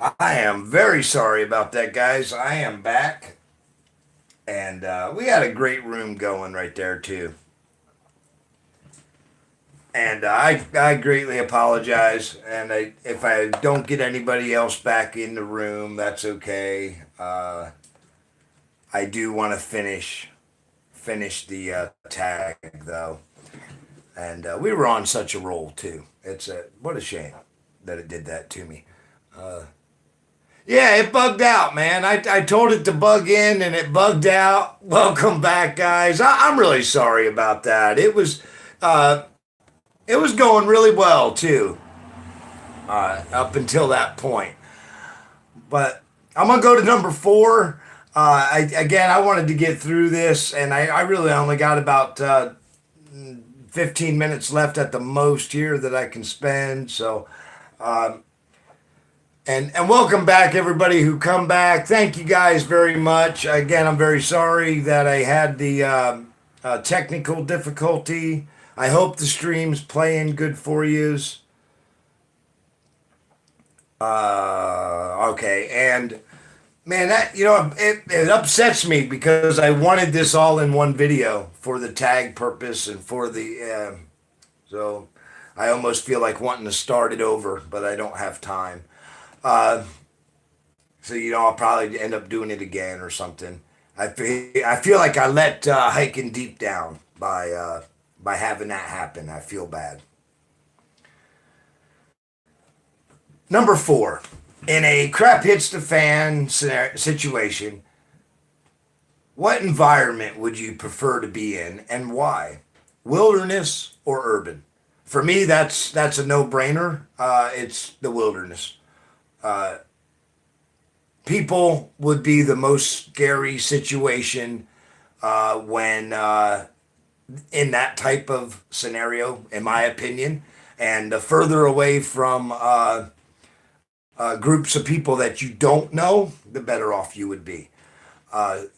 I am very sorry about that, guys. I am back, and we had a great room going right there too. And I greatly apologize. And if I don't get anybody else back in the room, that's okay. I do want to finish the tag though, and we were on such a roll too. It's a what a shame that it did that to me. Yeah, it bugged out, man. I told it to bug in and it bugged out. Welcome back, guys. I'm really sorry about that. Uh, it was going really well too, up until that point. But I'm gonna go to number four. I wanted to get through this, and I really only got about 15 minutes left at the most here that I can spend. So and welcome back, everybody who come back. Thank you guys very much. Again, I'm very sorry that I had the technical difficulty. I hope the stream's playing good for yous. Okay, and man, that it upsets me because I wanted this all in one video for the tag purpose and for the so I almost feel like wanting to start it over, but I don't have time. Uh, So I'll probably end up doing it again or something. I feel like I let hiking deep down by having that happen. I feel bad. Number four, in a crap hits the fan situation, what environment would you prefer to be in and why? Wilderness or urban? For me, that's a no brainer. It's the wilderness. Uh, People would be the most scary situation when in that type of scenario, in my opinion. And the further away from groups of people that you don't know, the better off you would be. But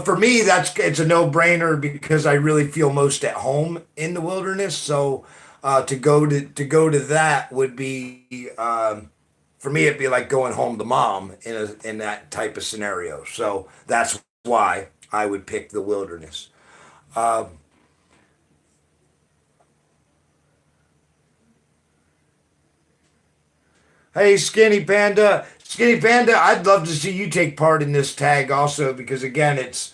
for me, it's a no brainer because I really feel most at home in the wilderness. So to go to that would be. For me, it'd be like going home to mom in that type of scenario. So that's why I would pick the wilderness. Uh, hey, Skinny Panda, I'd love to see you take part in this tag also because again, it's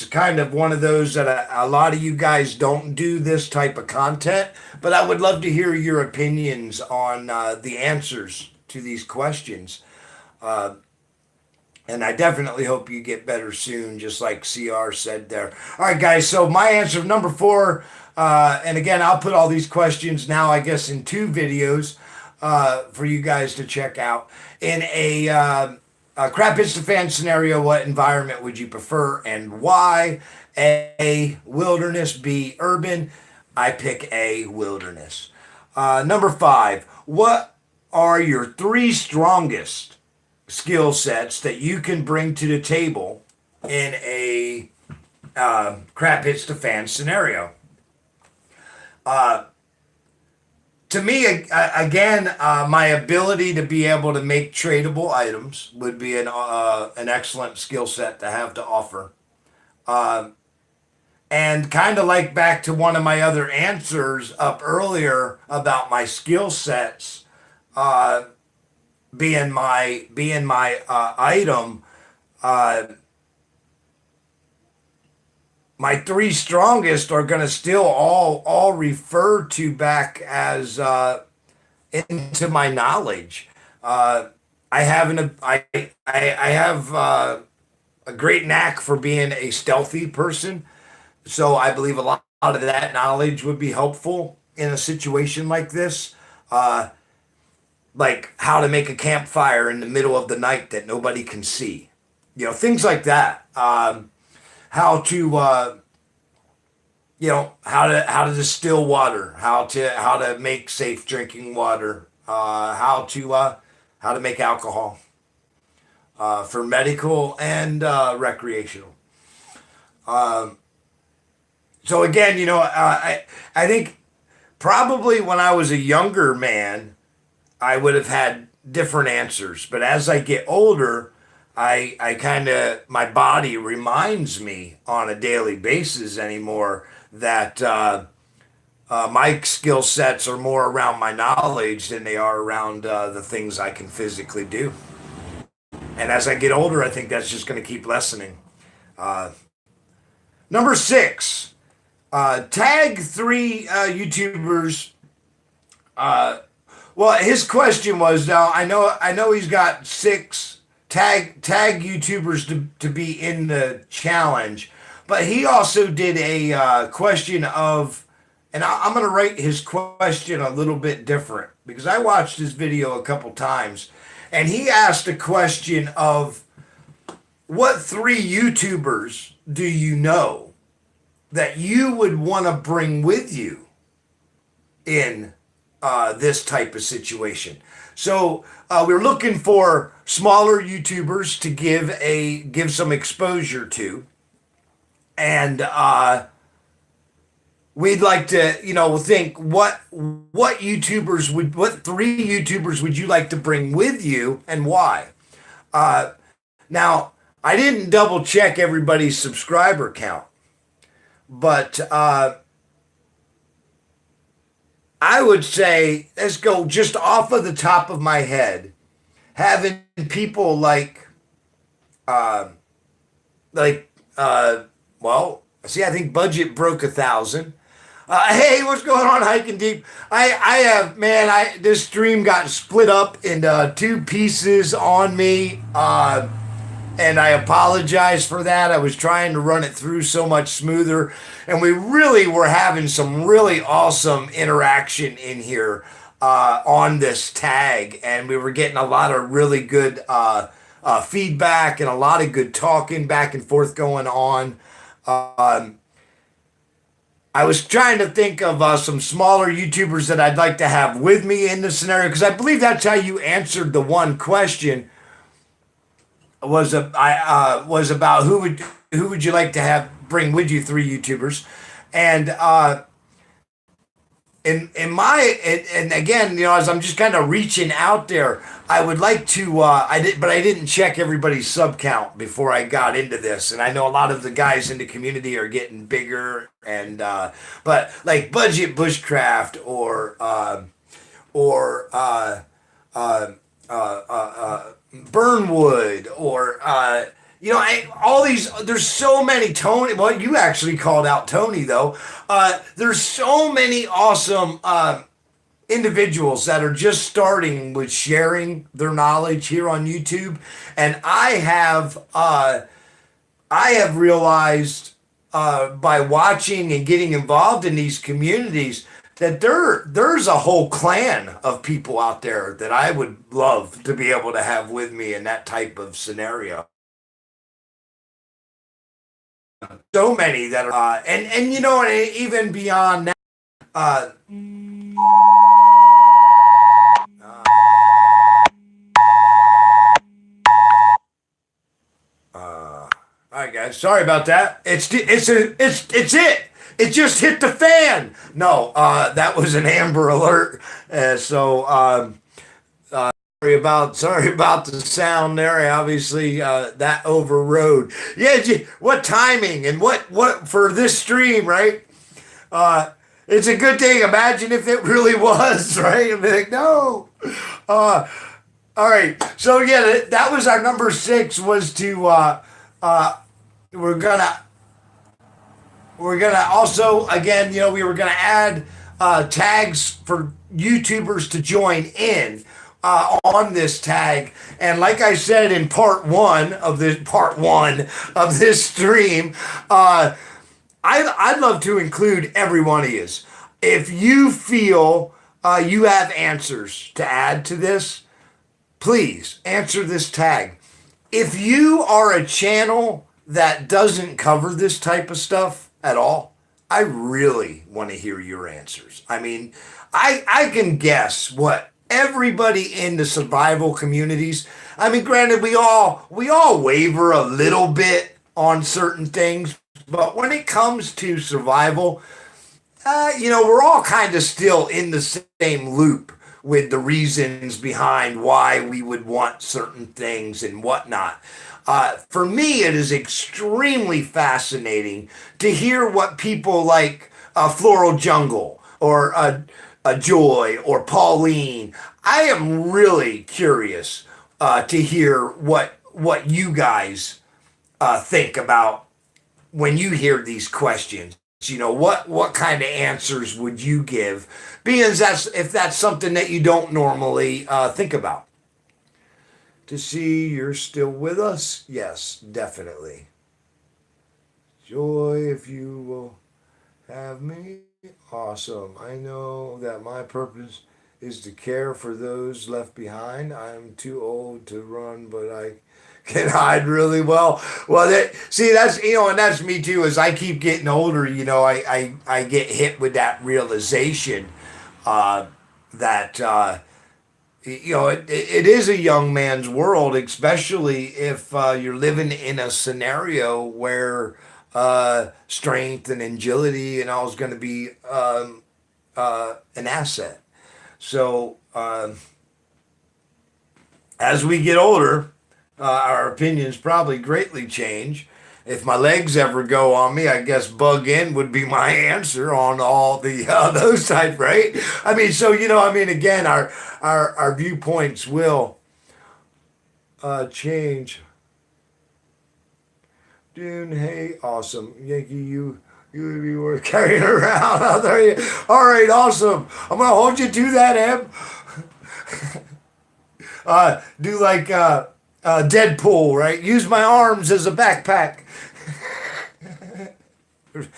kind of one of those that a lot of you guys don't do this type of content, but I would love to hear your opinions on the answers to these questions. Uh, And I definitely hope you get better soon, just like CR said there. All right, guys. So my answer number four, and again, I'll put all these questions now, I guess, in two videos for you guys to check out. In a crap hits the fan scenario, what environment would you prefer and why? A, wilderness. B, urban. I pick A, wilderness. Number five, what are your three strongest skill sets that you can bring to the table in a crap hits the fan scenario? Uh, to me, again, my ability to be able to make tradable items would be an excellent skill set to have to offer. Uh, and kind of like back to one of my other answers up earlier about my skill sets uh, being my item. Uh, my three strongest are going to still all refer to back as into my knowledge. Uh, I have I have a great knack for being a stealthy person, so I believe a lot of that knowledge would be helpful in a situation like this. Uh, like how to make a campfire in the middle of the night that nobody can see, things like that. How to how to distill water, how to make safe drinking water, how to make alcohol for medical and recreational. Um, so again, I think probably when I was a younger man, I would have had different answers. But as I get older, I kind of, my body reminds me on a daily basis anymore that my skill sets are more around my knowledge than they are around the things I can physically do. And as I get older, I think that's just going to keep lessening. Uh, Number six, tag three YouTubers. Well, his question was, now I know he's got six tag YouTubers to be in the challenge, but he also did a question of, and I'm going to rate his question a little bit different because I watched his video a couple times, and he asked a question of, what three YouTubers do you know that you would want to bring with you in this type of situation? So we're looking for smaller YouTubers to give some exposure to, and we'd like to think what three YouTubers would you like to bring with you and why? Now, I didn't double check everybody's subscriber count, but I would say, let's go just off of the top of my head, having people uh, well, see, I think Budget broke 1,000. Hey, what's going on, Hiking Deep? I have, man, this stream got split up into two pieces on me. And I apologize for that. I was trying to run it through so much smoother. And we really were having some really awesome interaction in here on this tag. And we were getting a lot of really good feedback and a lot of good talking back and forth going on. I was trying to think of some smaller YouTubers that I'd like to have with me in this scenario, because I believe that's how you answered the one question. Was about who would you like to have bring with you three YouTubers, and and again, as I'm just kind of reaching out there, I would like to but I didn't check everybody's sub count before I got into this, and I know a lot of the guys in the community are getting bigger, and but like Budget Bushcraft or Burnwood, or all these. There's so many Tony. Well, you actually called out Tony though. There's so many awesome individuals that are just starting with sharing their knowledge here on YouTube, and I have realized by watching and getting involved in these communities that there's a whole clan of people out there that I would love to be able to have with me in that type of scenario. So many that are, and even beyond that, uh, all right, guys, sorry about that. It's it. It just hit the fan. No, that was an Amber Alert. Sorry about the sound there. I obviously that overrode. Yeah, what timing and what for this stream, right? It's a good thing. Imagine if it really was, right? I'd be like, no. All right. So yeah, that was our number six. Was to we're gonna also, again, we were gonna add tags for YouTubers to join in on this tag. And like I said in part one of this stream, I'd love to include every one of you. If you feel you have answers to add to this, please answer this tag. If you are a channel that doesn't cover this type of stuff at all, I really want to hear your answers. I mean, I can guess what everybody in the survival communities, I mean, granted, we all waver a little bit on certain things, but when it comes to survival, we're all kind of still in the same loop. with the reasons behind why we would want certain things and whatnot. For me, it is extremely fascinating to hear what people like Floral Jungle or Joy or Pauline. I am really curious to hear what you guys think about when you hear these questions. You know, what kind of answers would you give? Because if that's something that you don't normally think about. To see you're still with us, yes, definitely. Joy, if you will have me, awesome. I know that my purpose is to care for those left behind. I'm too old to run, but I can hide really well. Well, see, that's, and that's me too. As I keep getting older, I get hit with that realization that it is a young man's world, especially if you're living in a scenario where strength and agility and all is going to be an asset. So as we get older, our opinions probably greatly change. If my legs ever go on me, I guess bug in would be my answer on all the those type, right? I mean, so again, our viewpoints will change. Dune, hey, awesome, Yankee, you would be worth carrying around. I'll tell you. All right, awesome. I'm gonna hold you to that, Em. Do like Deadpool, right? Use my arms as a backpack. If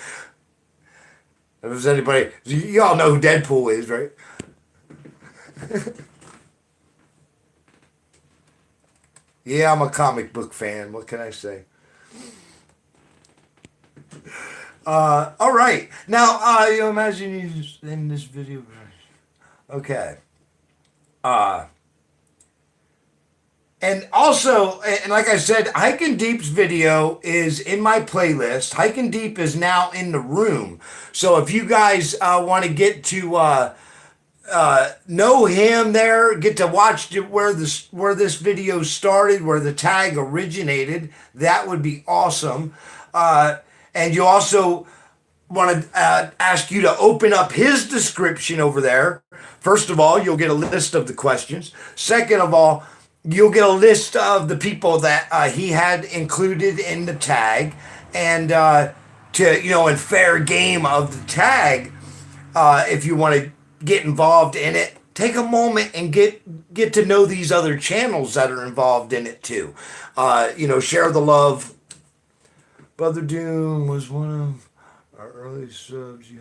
there's anybody, y'all know who Deadpool is, right? Yeah, I'm a comic book fan. What can I say? All right. Now, you imagine you in this video. Okay. Uh, And also, and like I said, Hike and Deep's video is in my playlist. Hike and Deep is now in the room. So if you guys want to get to know him there, get to watch where this video started, where the tag originated, that would be awesome. And you also want to ask you to open up his description over there. First of all, you'll get a list of the questions. Second of all, you'll get a list of the people that he had included in the tag, and in fair game of the tag, if you want to get involved in it, take a moment and get to know these other channels that are involved in it too. Share the love. Brother Doom was one of our early subs. Yeah.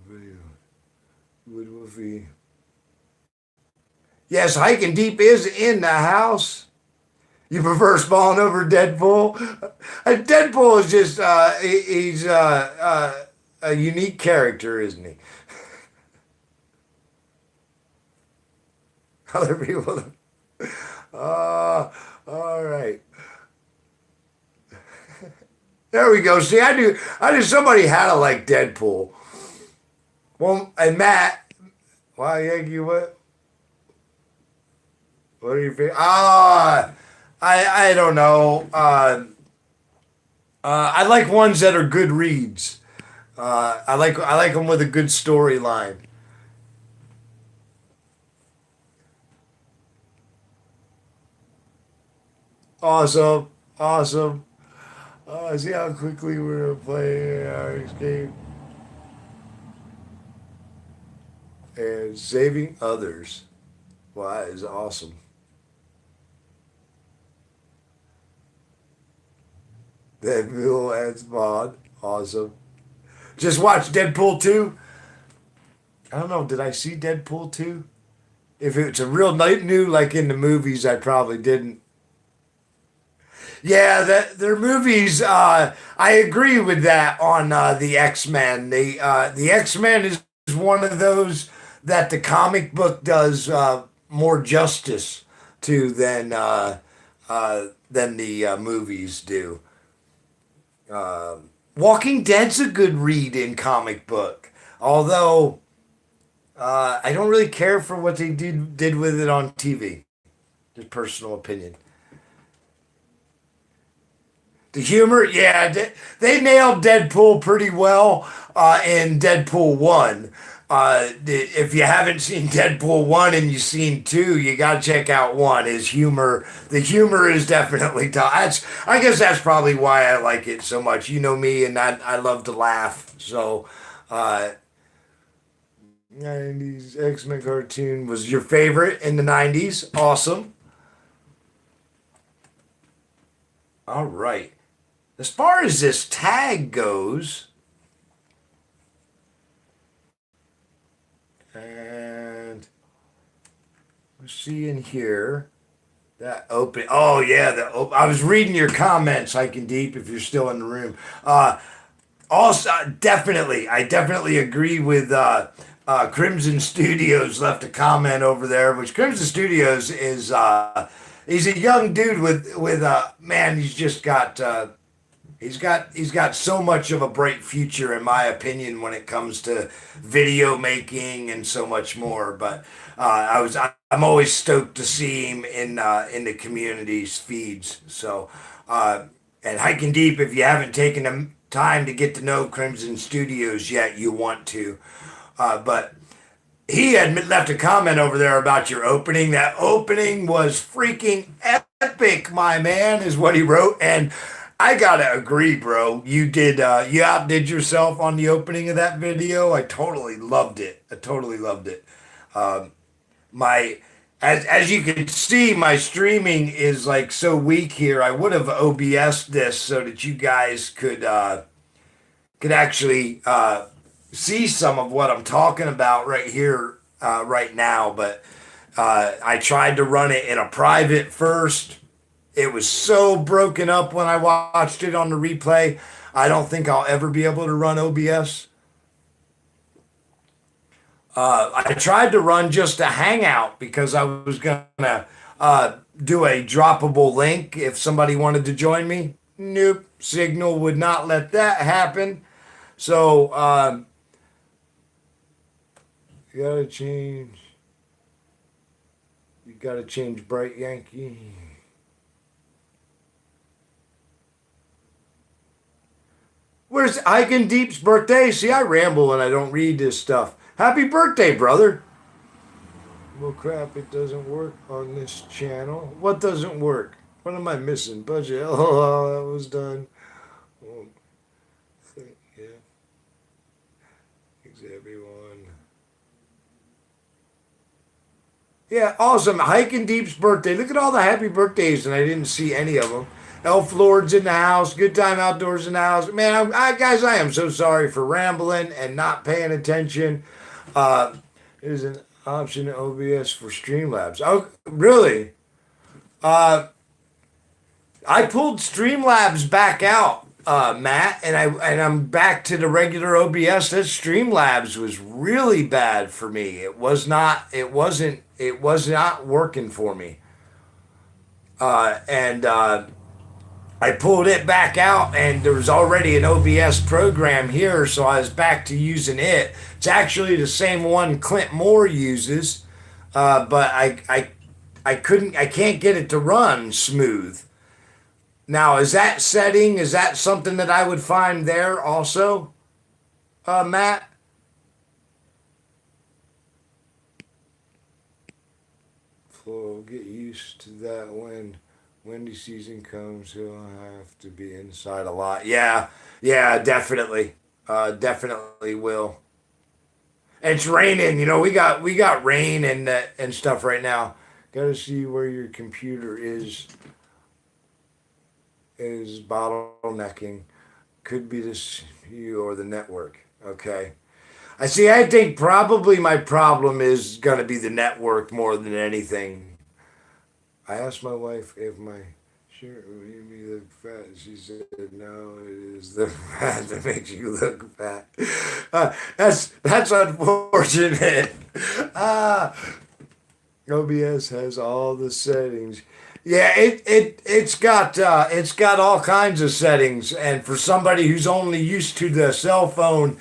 Video. Wood Woofy. Yes, Hike and Deep is in the house. You prefer spawning over Deadpool? Deadpool is just, he's a unique character, isn't he? Other people. All right. There we go. See, I knew somebody had to like Deadpool. Well, and Matt, why, Yankee, what? What are your favorite? I don't know. I like ones that are good reads. I like them with a good storyline. Awesome, awesome. See how quickly we're playing our escape and saving others. Wow, that is awesome. Deadpool and Spawn. Awesome. Just watch Deadpool 2. I don't know, did I see Deadpool 2? If it's a real new, like in the movies, I probably didn't. Yeah, their movies, I agree with that on the X-Men. The X-Men is one of those that the comic book does more justice to than the movies do. Walking Dead's a good read in comic book, although I don't really care for what they did with it on TV. Just personal opinion. The humor, yeah, they nailed Deadpool pretty well in Deadpool 1. If you haven't seen Deadpool 1 and you've seen 2, you got to check out 1. His humor, the humor is definitely top. I guess that's probably why I like it so much. You know me, and I love to laugh. So, uh, 90s X-Men cartoon was your favorite in the 90s. Awesome. All right. As far as this tag goes, and let's see in here that open. Oh yeah, I was reading your comments, hiking deep. If you're still in the room, also definitely, I definitely agree with Crimson Studios left a comment over there, which Crimson Studios is he's a young dude with man. He's just got. He's got so much of a bright future, in my opinion, when it comes to video making and so much more. But I'm always stoked to see him in the community's feeds. So and hiking deep, if you haven't taken the time to get to know Crimson Studios yet, you want to. But he had left a comment over there about your opening. That opening was freaking epic, my man, is what he wrote. And I gotta agree, bro. You outdid yourself on the opening of that video. I totally loved it. I totally loved it. Um, my as you can see, my streaming is like so weak here. I would have OBS this so that you guys could actually see some of what I'm talking about right here, right now. But I tried to run it in a private first. It was so broken up when I watched it on the replay. I don't think I'll ever be able to run OBS. I tried to run just a hangout because I was gonna do a droppable link if somebody wanted to join me. Nope, Signal would not let that happen. So you gotta change. You gotta change Bright Yankee. Where's Hiking Deep's birthday? See, I ramble and I don't read this stuff. Happy birthday, brother. Well, crap, it doesn't work on this channel. What doesn't work? What am I missing? Budget. Oh, that was done. Oh, yeah, thanks everyone. Yeah, awesome. Hiking Deep's birthday. Look at all the happy birthdays, and I didn't see any of them. Elf Lord's in the house. Good time outdoors in the house. Man, guys, I am so sorry for rambling and not paying attention. There's an option in OBS for Streamlabs. Oh, really? Uh, I pulled Streamlabs back out, Matt, and I'm back to the regular OBS. That Streamlabs was really bad for me. It was not. It wasn't. It was not working for me. And I pulled it back out, and there was already an OBS program here, so I was back to using it. It's actually the same one Clint Moore uses, but I can't get it to run smooth. Now, is that something that I would find there also, Matt? We'll get used to that when windy season comes. He'll have to be inside a lot. Yeah, yeah, definitely, definitely will. It's raining. We got rain and stuff right now. Got to see where your computer is bottlenecking. Could be the CPU or the network. Okay. I see. I think probably my problem is going to be the network more than anything. I asked my wife if my shirt would make me look fat. She said, "No, it is the fat that makes you look fat." That's unfortunate. Uh, OBS has all the settings. Yeah, it's got all kinds of settings, and for somebody who's only used to the cell phone,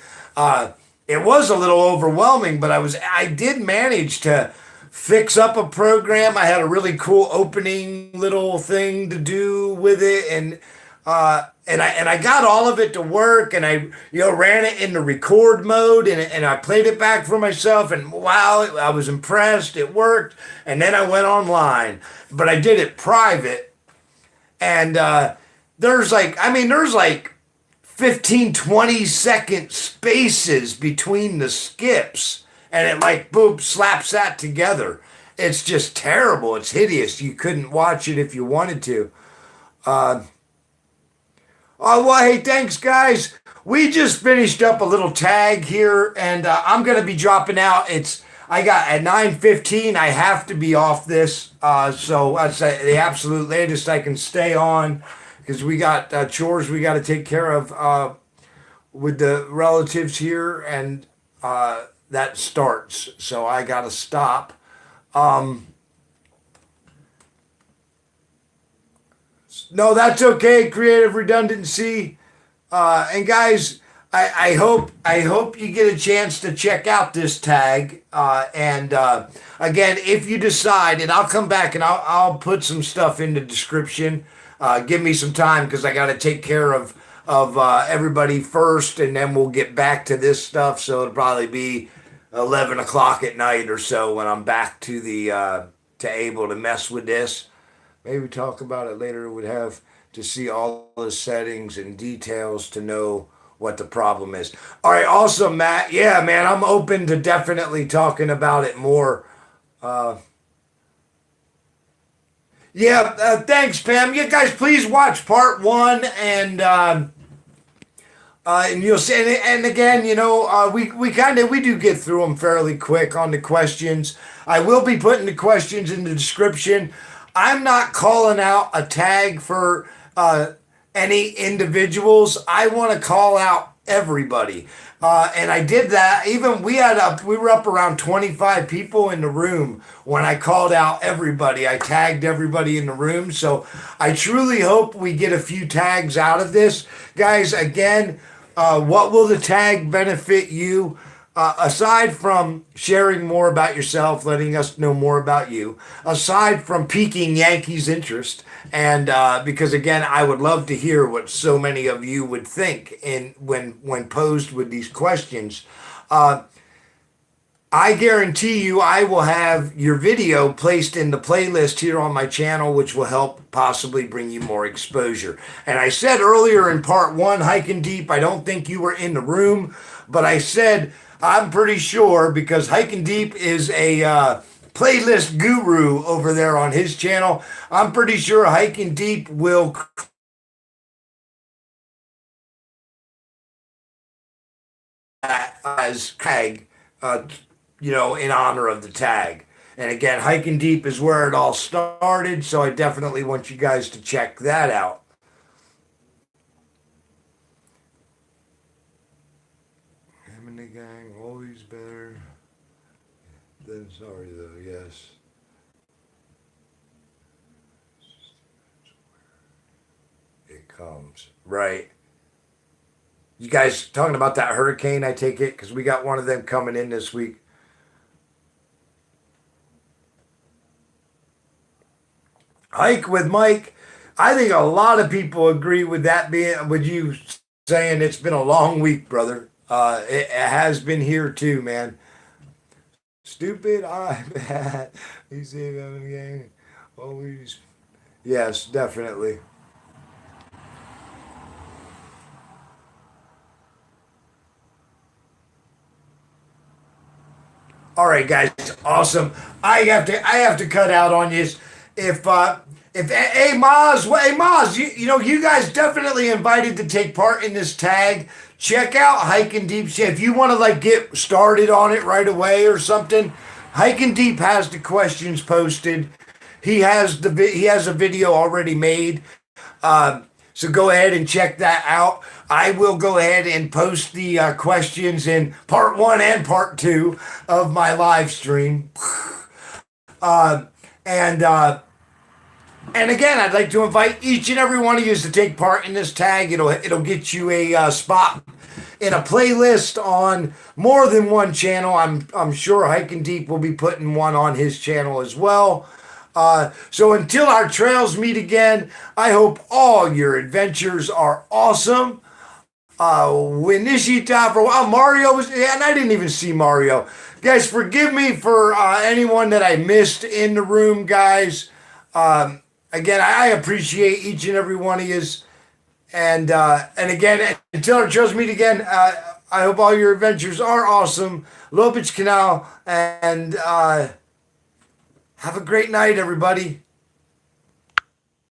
it was a little overwhelming, but I did manage to fix up a program. I had a really cool opening little thing to do with it, and I got all of it to work, and I ran it in the record mode, and I played it back for myself, and wow, I was impressed. It worked, and then I went online, but I did it private, and there's like 15, 20-second spaces between the skips, and it like boom slaps that together. It's just terrible. It's hideous. You couldn't watch it if you wanted to. Oh, well, hey, thanks, guys. We just finished up a little tag here, and I'm gonna be dropping out. I got at 9:15. I have to be off this, so that's the absolute latest I can stay on because we got chores we got to take care of with the relatives here, and that starts. So I got to stop. Um, no, that's okay. Creative redundancy. And guys, I hope you get a chance to check out this tag. And again, if you decide, and I'll come back and I'll put some stuff in the description. Give me some time because I got to take care of everybody first, and then we'll get back to this stuff. So it'll probably be 11 o'clock at night or so when I'm back to the to able to mess with this. Maybe talk about it later. Would have to see all the settings and details to know what the problem is. All right. Also, Matt. Yeah, man, I'm open to definitely talking about it more. Uh, yeah. Thanks, Pam. Yeah, guys, please watch part one, and you'll see. And again, we do get through them fairly quick on the questions. I will be putting the questions in the description. I'm not calling out a tag for any individuals. I want to call out everybody, and I did that. Even we were up around 25 people in the room when I called out everybody. I tagged everybody in the room. So I truly hope we get a few tags out of this, guys. Again, what will the tag benefit you? Aside from sharing more about yourself, letting us know more about you, aside from piquing Yankees' interest, and because again, I would love to hear what so many of you would think in when posed with these questions. Uh, I guarantee you, I will have your video placed in the playlist here on my channel, which will help possibly bring you more exposure. And I said earlier in part one, Hiking Deep, I don't think you were in the room, but I said I'm pretty sure because Hiking Deep is a playlist guru over there on his channel. I'm pretty sure Hiking Deep will as tag, in honor of the tag. And again, Hiking Deep is where it all started, so I definitely want you guys to check that out. Him and the gang always better than sorry though. Yes. It comes right. You guys talking about that hurricane? I take it because we got one of them coming in this week. Hike with Mike. I think a lot of people agree with that being with you saying it's been a long week, brother. It has been here too, man. Stupid iPad. You see him again. Always. Yes, definitely. All right, guys, awesome. I have to cut out on this. If hey Maz, hey Maz, you guys definitely invited to take part in this tag. Check out Hiking Deep. If you want to like get started on it right away or something, Hiking Deep has the questions posted. He has a video already made. So go ahead and check that out. I will go ahead and post the questions in part one and part two of my live stream. Uh, and and again, I'd like to invite each and every one of you to take part in this tag. It'll get you a spot in a playlist on more than one channel. I'm sure Hiking Deep will be putting one on his channel as well. So until our trails meet again, I hope all your adventures are awesome. When Nishita for a while, Mario was, yeah, and I didn't even see Mario. Guys, forgive me for anyone that I missed in the room, guys. Again, I appreciate each and every one of you. And again, until our trails meet again, I hope all your adventures are awesome. Lopez Canal, and have a great night, everybody.